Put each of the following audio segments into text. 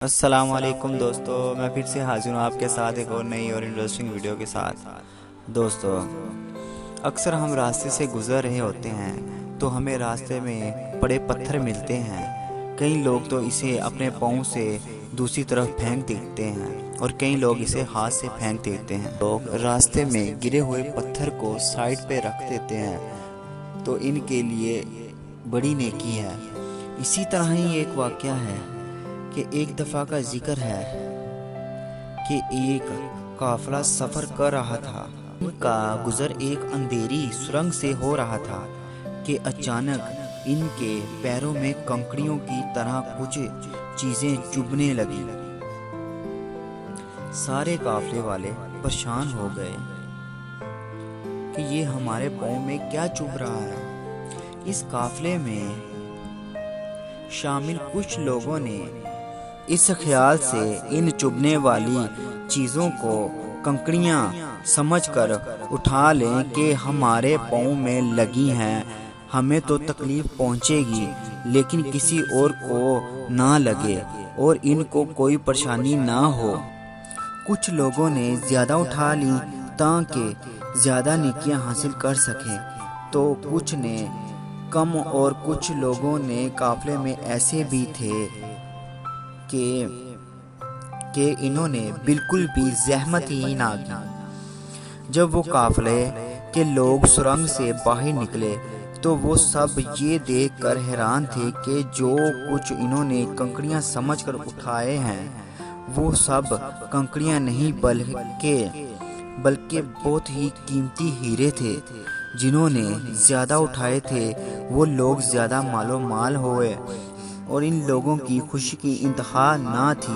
السلام علیکم دوستو، میں پھر سے حاضر ہوں آپ کے ساتھ ایک اور نئی اور انٹرسٹنگ ویڈیو کے ساتھ۔ دوستو، اکثر ہم راستے سے گزر رہے ہوتے ہیں تو ہمیں راستے میں بڑے پتھر ملتے ہیں۔ کئی لوگ تو اسے اپنے پاؤں سے دوسری طرف پھینک دیتے ہیں اور کئی لوگ اسے ہاتھ سے پھینک دیتے ہیں۔ لوگ راستے میں گرے ہوئے پتھر کو سائیڈ پہ رکھ دیتے ہیں تو ان کے لیے بڑی نیکی ہے۔ اسی طرح ہی ایک واقعہ ہے کہ ایک دفعہ کا ذکر ہے کہ ایک قافلہ سفر کر رہا تھا۔ ان کا گزر ایک اندھیری سرنگ سے ہو رہا تھا کہ اچانک ان کے پیروں میں کنکریوں کی طرح کچھ چیزیں چبھنے لگی۔ سارے قافلے والے پریشان ہو گئے کہ یہ ہمارے پاؤں میں کیا چبھ رہا ہے۔ اس قافلے میں شامل کچھ لوگوں نے اس خیال سے ان چبھنے والی چیزوں کو کنکریاں سمجھ کر اٹھا لیں کہ ہمارے پاؤں میں لگی ہیں، ہمیں تو تکلیف پہنچے گی لیکن کسی اور کو نہ لگے اور ان کو کوئی پریشانی نہ ہو۔ کچھ لوگوں نے زیادہ اٹھا لی تاکہ زیادہ نیکیاں حاصل کر سکیں تو کچھ نے کم، اور کچھ لوگوں نے قافلے میں ایسے بھی تھے کہ انہوں نے بالکل بھی زحمت ہی نہ کی۔ جب وہ قافلے کے لوگ سرنگ سے باہر نکلے تو وہ سب یہ دیکھ کر حیران تھے کہ جو کچھ انہوں نے کنکریاں سمجھ کر اٹھائے ہیں وہ سب کنکریاں نہیں بلکہ بہت ہی قیمتی ہیرے تھے۔ جنہوں نے زیادہ اٹھائے تھے وہ لوگ زیادہ مال و مال ہوئے اور ان لوگوں کی خوشی کی انتہا نہ تھی۔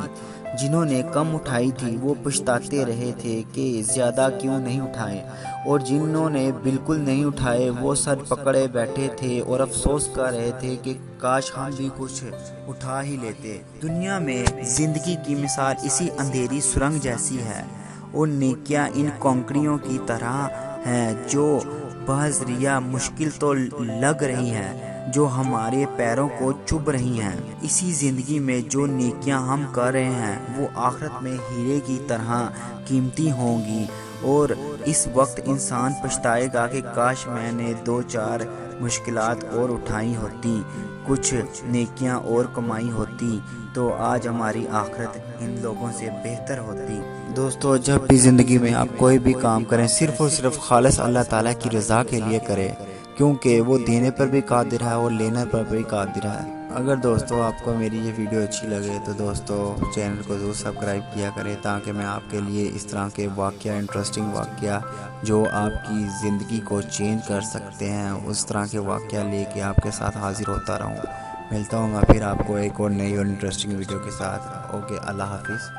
جنہوں نے کم اٹھائی تھی وہ پچھتاتے رہے تھے کہ زیادہ کیوں نہیں اٹھائے، اور جنہوں نے بالکل نہیں اٹھائے وہ سر پکڑے بیٹھے تھے اور افسوس کر رہے تھے کہ کاش ہم بھی کچھ اٹھا ہی لیتے۔ دنیا میں زندگی کی مثال اسی اندھیری سرنگ جیسی ہے اور نیکیاں ان کنکریوں کی طرح ہیں جو بذریعہ مشکل تو لگ رہی ہیں، جو ہمارے پیروں کو چبھ رہی ہیں۔ اسی زندگی میں جو نیکیاں ہم کر رہے ہیں وہ آخرت میں ہیرے کی طرح قیمتی ہوں گی، اور اس وقت انسان پچھتائے گا کہ کاش میں نے 2-4 مشکلات اور اٹھائی ہوتی، کچھ نیکیاں اور کمائی ہوتی تو آج ہماری آخرت ان لوگوں سے بہتر ہوتی۔ دوستو، جب بھی زندگی میں آپ کوئی بھی کام کریں صرف اور صرف خالص اللہ تعالیٰ کی رضا کے لیے کریں، کیونکہ وہ دینے پر بھی قادر ہے اور لینے پر بھی قادر ہے۔ اگر دوستو آپ کو میری یہ ویڈیو اچھی لگے تو دوستو چینل کو ضرور سبسکرائب کیا کریں تاکہ میں آپ کے لیے اس طرح کے واقعہ، انٹرسٹنگ واقعہ جو آپ کی زندگی کو چینج کر سکتے ہیں، اس طرح کے واقعہ لے کے آپ کے ساتھ حاضر ہوتا رہوں۔ ملتا ہوں میں پھر آپ کو ایک اور نئی اور انٹرسٹنگ ویڈیو کے ساتھ۔ اوکے، اللہ حافظ۔